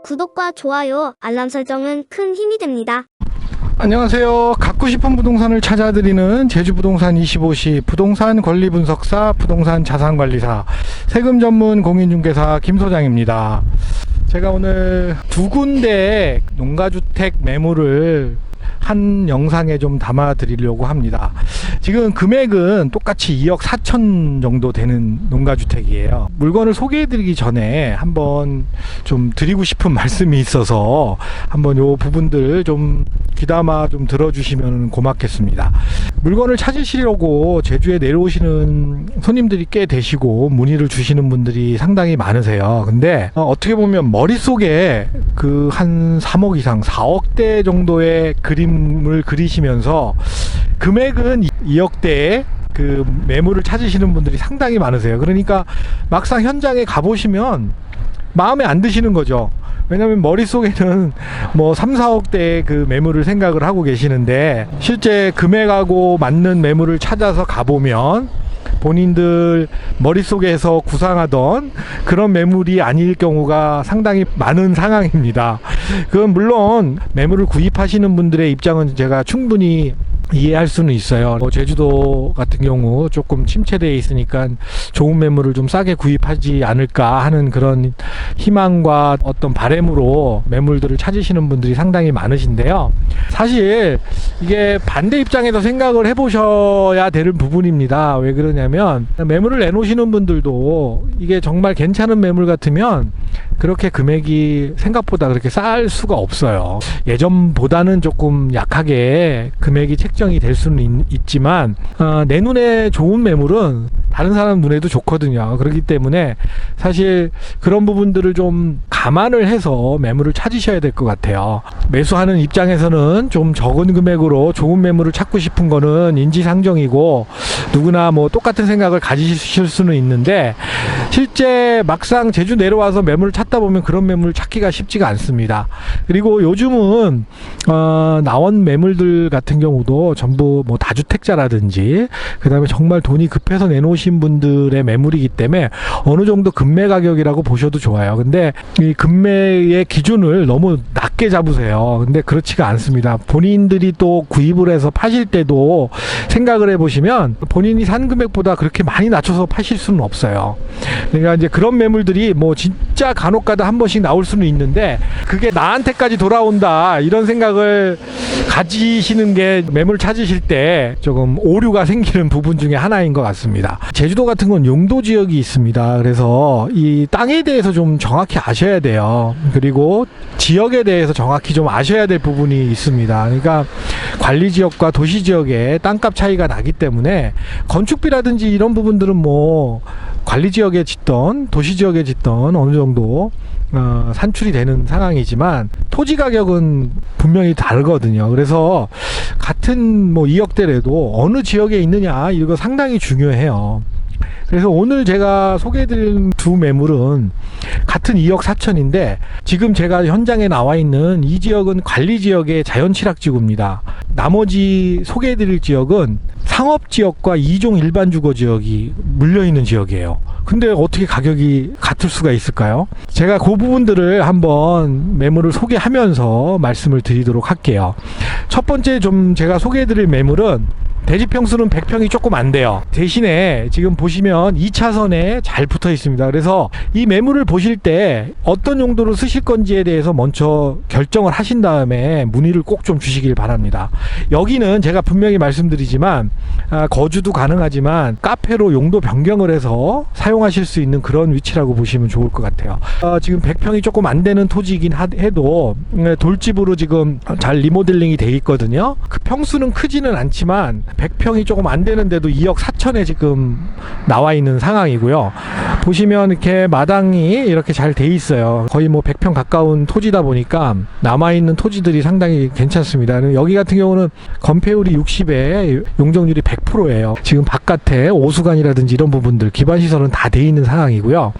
구독과 좋아요, 알람 설정은 큰 힘이 됩니다. 안녕하세요. 갖고 싶은 부동산을 찾아드리는 제주부동산 25시 부동산 권리분석사, 부동산 자산관리사, 세금 전문 공인중개사 김소장입니다. 제가 오늘 두 군데의 농가주택 매물을 한 영상에 좀 담아 드리려고 합니다. 지금 금액은 똑같이 2억 4천 정도 되는 농가주택이에요. 물건을 소개해 드리기 전에 한번 좀 드리고 싶은 말씀이 있어서 한번 요 부분들 좀 귀담아 좀 들어주시면 고맙겠습니다. 물건을 찾으시려고 제주에 내려오시는 손님들이 꽤 되시고 문의를 주시는 분들이 상당히 많으세요. 근데 어떻게 보면 머릿속에 그 한 3억 이상 4억대 정도의 그림을 그리시면서 금액은 2억대의 그 매물을 찾으시는 분들이 상당히 많으세요. 그러니까 막상 현장에 가보시면 마음에 안 드시는 거죠. 왜냐면 머릿속에는 뭐 3, 4억대의 그 매물을 생각을 하고 계시는데 실제 금액하고 맞는 매물을 찾아서 가보면 본인들 머릿속에서 구상하던 그런 매물이 아닐 경우가 상당히 많은 상황입니다. 그건 물론 매물을 구입하시는 분들의 입장은 제가 충분히 이해할 수는 있어요. 제주도 같은 경우 조금 침체되어 있으니까 좋은 매물을 좀 싸게 구입하지 않을까 하는 그런 희망과 어떤 바람으로 매물들을 찾으시는 분들이 상당히 많으신데요. 사실 이게 반대 입장에서 생각을 해보셔야 되는 부분입니다. 왜 그러냐면 매물을 내놓으시는 분들도 이게 정말 괜찮은 매물 같으면 그렇게 금액이 생각보다 그렇게 쌀 수가 없어요. 예전보다는 조금 약하게 금액이 책정이 될 수는 있지만 내 눈에 좋은 매물은 다른 사람 눈에도 좋거든요. 그렇기 때문에 사실 그런 부분들을 좀 감안을 해서 매물을 찾으셔야 될 것 같아요. 매수하는 입장에서는 좀 적은 금액으로 좋은 매물을 찾고 싶은 거는 인지상정이고 누구나 뭐 똑같은 생각을 가지실 수는 있는데 실제 막상 제주 내려와서 매물을 찾다 보면 그런 매물을 찾기가 쉽지가 않습니다. 그리고 요즘은 나온 매물들 같은 경우도 전부 뭐 다주택자라든지 그 다음에 정말 돈이 급해서 내놓으신 분들의 매물이기 때문에 어느 정도 금매 가격이라고 보셔도 좋아요. 근데 이 금매의 기준을 너무 낮게 잡으세요. 근데 그렇지가 않습니다. 본인들이 또 구입을 해서 파실 때도 생각을 해보시면 본인이 산 금액보다 그렇게 많이 낮춰서 파실 수는 없어요. 그러니까 이제 그런 매물들이 뭐 진짜 간혹가다 한 번씩 나올 수는 있는데 그게 나한테까지 돌아온다 이런 생각을 가지시는 게 매물 찾으실 때 조금 오류가 생기는 부분 중에 하나인 것 같습니다. 제주도 같은 건 용도 지역이 있습니다. 그래서 이 땅에 대해서 좀 정확히 아셔야 돼요. 그리고 지역에 대해서 정확히 좀 아셔야 될 부분이 있습니다. 그러니까 관리 지역과 도시 지역의 땅값 차이가 나기 때문에 건축비라든지 이런 부분들은 뭐 관리 지역에 짓던 도시 지역에 짓던 어느 정도 산출이 되는 상황이지만 토지 가격은 분명히 다르거든요. 그래서 같은 뭐 2억대라도 어느 지역에 있느냐 이거 상당히 중요해요. 그래서 오늘 제가 소개해드린 두 매물은 같은 2억 4천인데 지금 제가 현장에 나와 있는 이 지역은 관리지역의 자연취락지구입니다. 나머지 소개해드릴 지역은 상업지역과 2종 일반주거지역이 물려있는 지역이에요. 근데 어떻게 가격이 같을 수가 있을까요? 제가 그 부분들을 한번 매물을 소개하면서 말씀을 드리도록 할게요. 첫 번째 좀 제가 소개해드릴 매물은 대지 평수는 100평이 조금 안 돼요. 대신에 지금 보시면 2차선에 잘 붙어 있습니다. 그래서 이 매물을 보실 때 어떤 용도로 쓰실 건지에 대해서 먼저 결정을 하신 다음에 문의를 꼭 좀 주시길 바랍니다. 여기는 제가 분명히 말씀드리지만 거주도 가능하지만 카페로 용도 변경을 해서 사용하실 수 있는 그런 위치라고 보시면 좋을 것 같아요. 지금 100평이 조금 안 되는 토지이긴 해도 돌집으로 지금 잘 리모델링이 돼 있거든요. 그 평수는 크지는 않지만 100평이 조금 안 되는데도 2억 4천에 지금 나와 있는 상황이고요. 보시면 이렇게 마당이 이렇게 잘 돼 있어요. 거의 뭐 100평 가까운 토지다 보니까 남아있는 토지들이 상당히 괜찮습니다. 여기 같은 경우는 건폐율이 60에 용적률이 100%예요. 지금 바깥에 오수관이라든지 이런 부분들 기반시설은 다 돼 있는 상황이고요.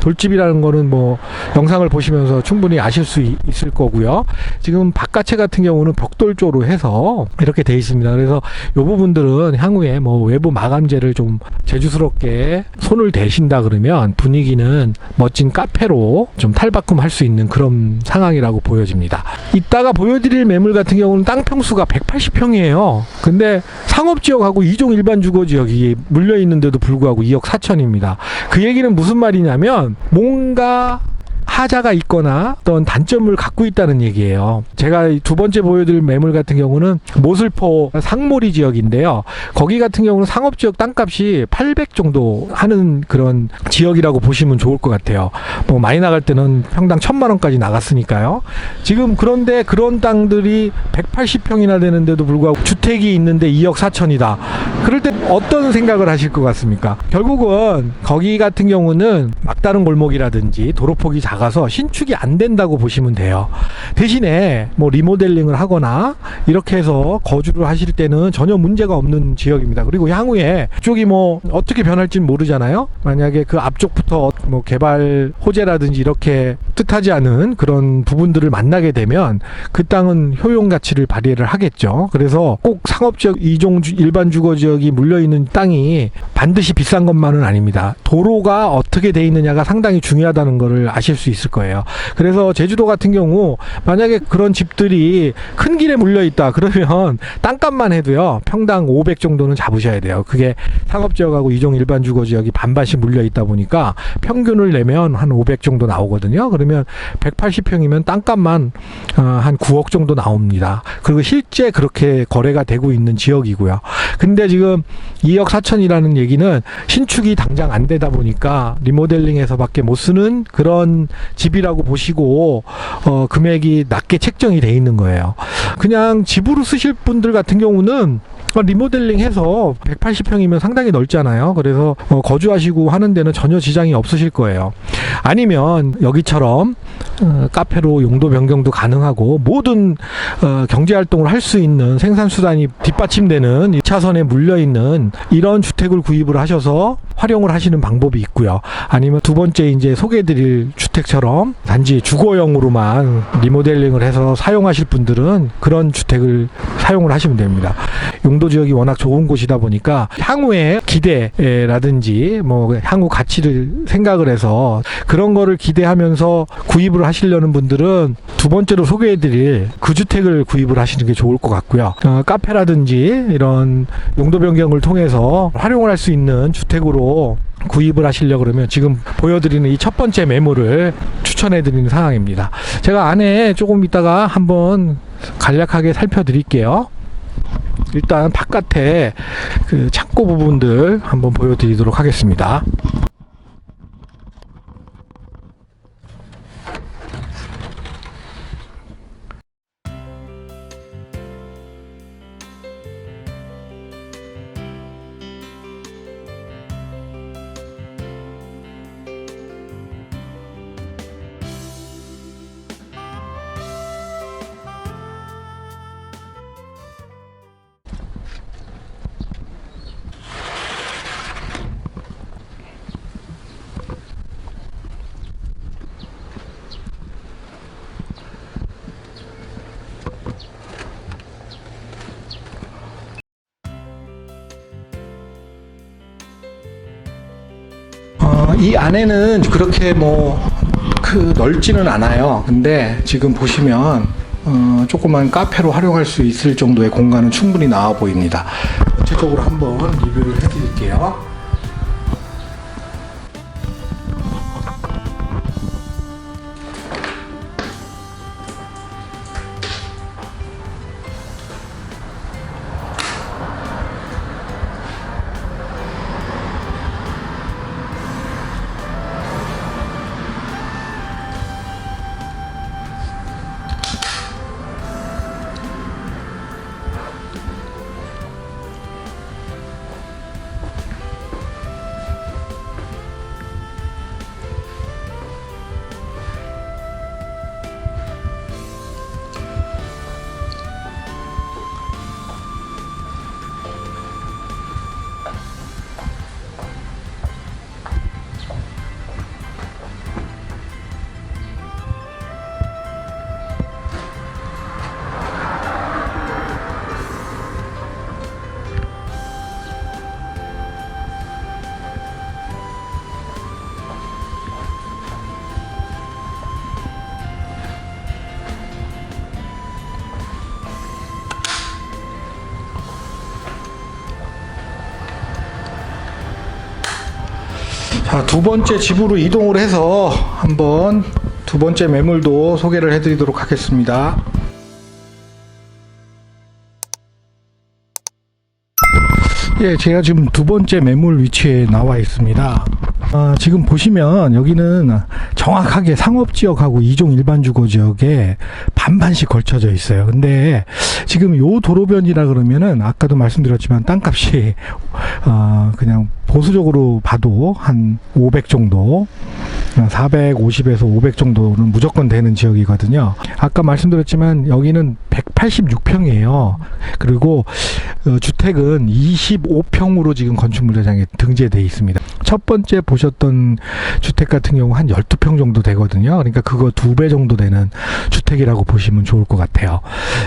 돌집이라는 거는 뭐 영상을 보시면서 충분히 아실 수 있을 거고요. 지금 바깥에 같은 경우는 벽돌조로 해서 이렇게 돼 있습니다. 그래서 이 부분들은 향후에 뭐 외부 마감재를 좀 제주스럽게 손을 대신다 그러면 분위기는 멋진 카페로 좀 탈바꿈할 수 있는 그런 상황이라고 보여집니다. 이따가 보여드릴 매물 같은 경우는 땅 평수가 180평이에요. 근데 상업지역하고 2종 일반 주거지역이 물려 있는데도 불구하고 2억 4천입니다. 그 얘기는 무슨 말이냐면 뭔가 하자가 있거나 어떤 단점을 갖고 있다는 얘기예요. 제가 두 번째 보여드릴 매물 같은 경우는 모슬포 상모리 지역인데요. 거기 같은 경우는 상업지역 땅값이 800 정도 하는 그런 지역이라고 보시면 좋을 것 같아요. 뭐 많이 나갈 때는 평당 1000만 원까지 나갔으니까요. 지금 그런데 그런 땅들이 180평이나 되는데도 불구하고 주택이 있는데 2억 4천이다. 그럴 때 어떤 생각을 하실 것 같습니까? 결국은 거기 같은 경우는 막다른 골목이라든지 도로폭이 작아서 신축이 안 된다고 보시면 돼요. 대신에 뭐 리모델링을 하거나 이렇게 해서 거주를 하실 때는 전혀 문제가 없는 지역입니다. 그리고 향후에 쪽이 뭐 어떻게 변할지는 모르잖아요. 만약에 그 앞쪽부터 뭐 개발 호재라든지 이렇게 뜻하지 않은 그런 부분들을 만나게 되면 그 땅은 효용 가치를 발휘를 하겠죠. 그래서 꼭 상업지역 2종 일반 주거지역이 물려있는 땅이 반드시 비싼 것만은 아닙니다. 도로가 어떻게 돼 있느냐가 상당히 중요하다는 것을 아실 수 있을 거예요. 그래서 제주도 같은 경우 만약에 그런 집들이 큰 길에 물려 있다 그러면 땅값만 해도요 평당 500 정도는 잡으셔야 돼요. 그게 상업지역하고 2종 일반 주거지역이 반반씩 물려 있다 보니까 평균을 내면 한 500 정도 나오거든요. 그러면 180평이면 땅값만 한 9억 정도 나옵니다. 그리고 실제 그렇게 거래가 되고 있는 지역이고요. 근데 지금 2억 4천이라는 얘기는 신축이 당장 안 되다 보니까 리모델링해서밖에 못 쓰는 그런 집이라고 보시고 금액이 낮게 책정이 돼 있는 거예요. 그냥 집으로 쓰실 분들 같은 경우는 리모델링 해서 180평이면 상당히 넓잖아요. 그래서 거주하시고 하는 데는 전혀 지장이 없으실 거예요. 아니면 여기처럼 카페로 용도 변경도 가능하고 모든 경제활동을 할 수 있는 생산수단이 뒷받침되는 2차선에 물려있는 이런 주택을 구입을 하셔서 활용을 하시는 방법이 있고요. 아니면 두 번째 이제 소개해드릴 주택처럼 단지 주거용으로만 리모델링을 해서 사용하실 분들은 그런 주택을 사용을 하시면 됩니다. 용도 지역이 워낙 좋은 곳이다 보니까 향후에 기대라든지 뭐 향후 가치를 생각을 해서 그런 거를 기대하면서 구입을 하시려는 분들은 두 번째로 소개해드릴 그 주택을 구입을 하시는 게 좋을 것 같고요. 카페라든지 이런 용도 변경을 통해서 활용을 할 수 있는 주택으로 구입을 하시려고 그러면 지금 보여드리는 이 첫 번째 매물을 추천해드리는 상황입니다. 제가 안에 조금 이따가 한번 간략하게 살펴드릴게요. 일단 바깥에 그 창고 부분들 한번 보여드리도록 하겠습니다. 이 안에는 그렇게 뭐 넓지는 않아요. 근데 지금 보시면 조그만 카페로 활용할 수 있을 정도의 공간은 충분히 나와 보입니다. 구체적으로 한번 리뷰를 해드릴게요. 두 번째 집으로 이동을 해서 한번 두 번째 매물도 소개를 해드리도록 하겠습니다. 예, 제가 지금 두 번째 매물 위치에 나와 있습니다. 지금 보시면 여기는 정확하게 상업지역하고 이종 일반주거지역에 반반씩 걸쳐져 있어요. 근데 지금 요 도로변이라 그러면은 아까도 말씀드렸지만 땅값이 그냥 보수적으로 봐도 한 500 정도, 450에서 500 정도는 무조건 되는 지역이거든요. 아까 말씀드렸지만 여기는 186평이에요. 그리고 주택은 25평으로 지금 건축물대장에 등재되어 있습니다. 첫 번째 보셨던 주택 같은 경우 한 12평 정도 되거든요. 그러니까 그거 2배 정도 되는 주택이라고 보시면 좋을 것 같아요.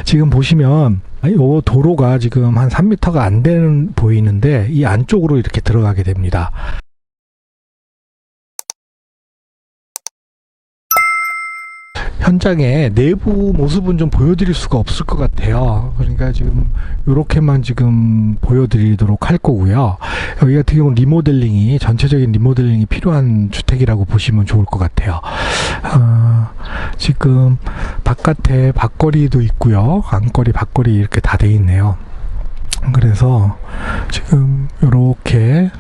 지금 보시면 이 도로가 지금 한 3m가 안 되는 보이는데 이 안쪽으로 이렇게 들어가게 됩니다. 현장의 내부 모습은 좀 보여드릴 수가 없을 것 같아요. 그러니까 지금 이렇게만 지금 보여드리도록 할 거고요. 여기 같은 경우는 전체적인 리모델링이 필요한 주택이라고 보시면 좋을 것 같아요. 지금 바깥에 밭거리도 있고요. 안거리, 밭거리 이렇게 다 돼 있네요. 그래서 지금 이렇게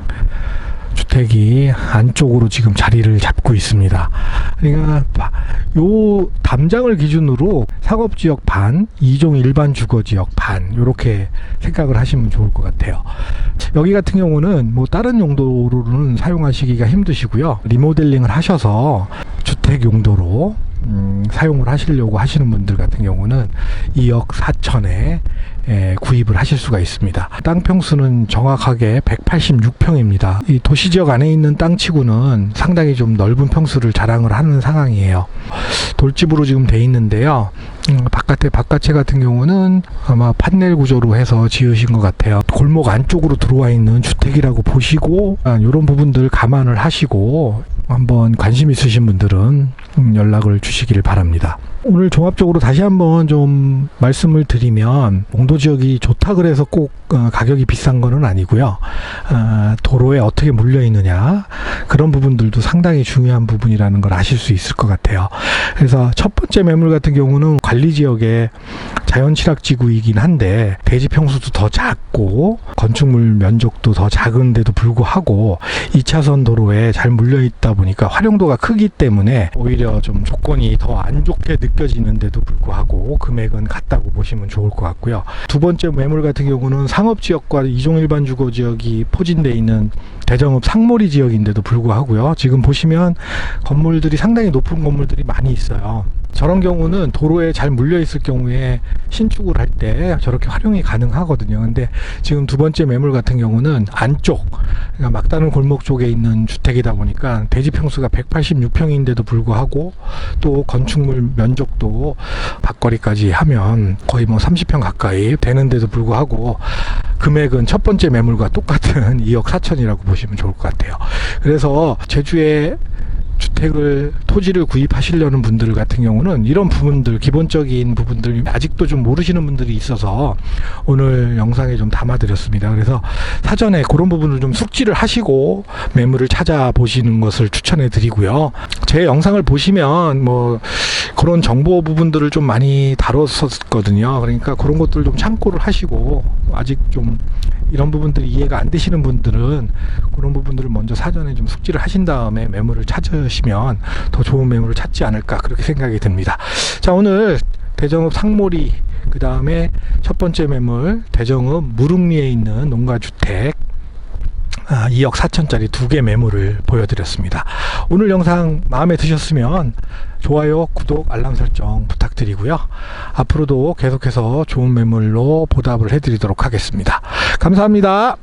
주택이 안쪽으로 지금 자리를 잡고 있습니다. 그러니까 요 담장을 기준으로 상업지역 반, 이종 일반 주거지역 반 이렇게 생각을 하시면 좋을 것 같아요. 여기 같은 경우는 뭐 다른 용도로는 사용하시기가 힘드시고요. 리모델링을 하셔서 주택 용도로 사용을 하시려고 하시는 분들 같은 경우는 2억 4천에 구입을 하실 수가 있습니다. 땅 평수는 정확하게 186평입니다. 이 도시지역 안에 있는 땅치고는 상당히 좀 넓은 평수를 자랑을 하는 상황이에요. 돌집으로 지금 돼 있는데요. 바깥에 같은 경우는 아마 판넬 구조로 해서 지으신 것 같아요. 골목 안쪽으로 들어와 있는 주택이라고 보시고 이런 부분들 감안을 하시고 한번 관심 있으신 분들은 연락을 주시기를 바랍니다. 오늘 종합적으로 다시 한번 좀 말씀을 드리면 용도 지역이 좋다 그래서 꼭 가격이 비싼 거는 아니고요. 도로에 어떻게 물려 있느냐 그런 부분들도 상당히 중요한 부분이라는 걸 아실 수 있을 것 같아요. 그래서 첫 번째 매물 같은 경우는 관리 지역의 자연취락지구이긴 한데 대지 평수도 더 작고 건축물 면적도 더 작은데도 불구하고 2차선 도로에 잘 물려 있다 보니까 활용도가 크기 때문에 오히려 좀 조건이 더 안 좋게 느껴지는데도 불구하고 금액은 같다고 보시면 좋을 것 같고요. 두 번째 매물 같은 경우는 상업지역과 이종 일반 주거지역이 포진되어 있는 대정읍 상몰이 지역인데도 불구하고요. 지금 보시면 건물들이 상당히 높은 건물들이 많이 있어요. 저런 경우는 도로에 잘 물려 있을 경우에 신축을 할 때 저렇게 활용이 가능하거든요. 근데 지금 두 번째 매물 같은 경우는 안쪽, 그러니까 막다른 골목 쪽에 있는 주택이다 보니까 대지 평수가 186평인데도 불구하고 또 건축물 면적도 밭거리까지 하면 거의 뭐 30평 가까이 되는데도 불구하고 금액은 첫 번째 매물과 똑같은 2억 4천이라고 보시면 좋을 것 같아요. 그래서 제주에 토지를 구입하시려는 분들 같은 경우는 이런 부분들, 기본적인 부분들 아직도 좀 모르시는 분들이 있어서 오늘 영상에 좀 담아드렸습니다. 그래서 사전에 그런 부분을 좀 숙지를 하시고 매물을 찾아보시는 것을 추천해 드리고요. 제 영상을 보시면 뭐 그런 정보 부분들을 좀 많이 다뤘었거든요. 그러니까 그런 것들 좀 참고를 하시고 아직 좀 이런 부분들이 이해가 안 되시는 분들은 그런 부분들을 먼저 사전에 좀 숙지를 하신 다음에 매물을 찾으시면 더 좋은 매물을 찾지 않을까 그렇게 생각이 듭니다. 자, 오늘 대정읍 상몰이 그 다음에 첫 번째 매물 대정읍 무릉리에 있는 농가주택 2억 4천짜리 2개 매물을 보여드렸습니다. 오늘 영상 마음에 드셨으면 좋아요, 구독, 알람 설정 부탁드리고요. 앞으로도 계속해서 좋은 매물로 보답을 해드리도록 하겠습니다. 감사합니다.